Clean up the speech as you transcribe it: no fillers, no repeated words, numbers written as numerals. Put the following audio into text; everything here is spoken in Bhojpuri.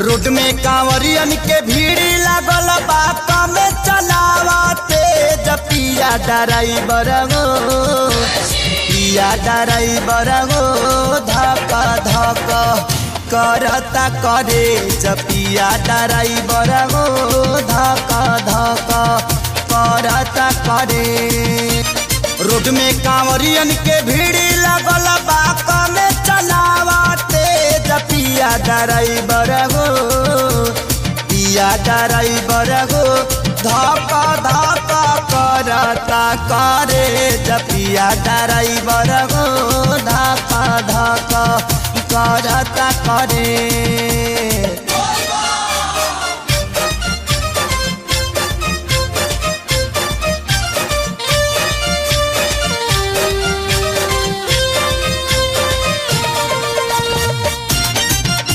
रोड में कांवरियन के भीड़ लागल बा कम चलावते पिया ड्राइवर गो पिया ड्राइवर गो धक धक करता करे पिया ड्राइवर गो धक धक करता करे। रोड में कांवरियन के भीड़ लागल बा कम चलावते पिया ड्राइवर गो पिया ड्राइवर गो धक धक करता करे पिया ड्राइवर गो धक धक करता करे।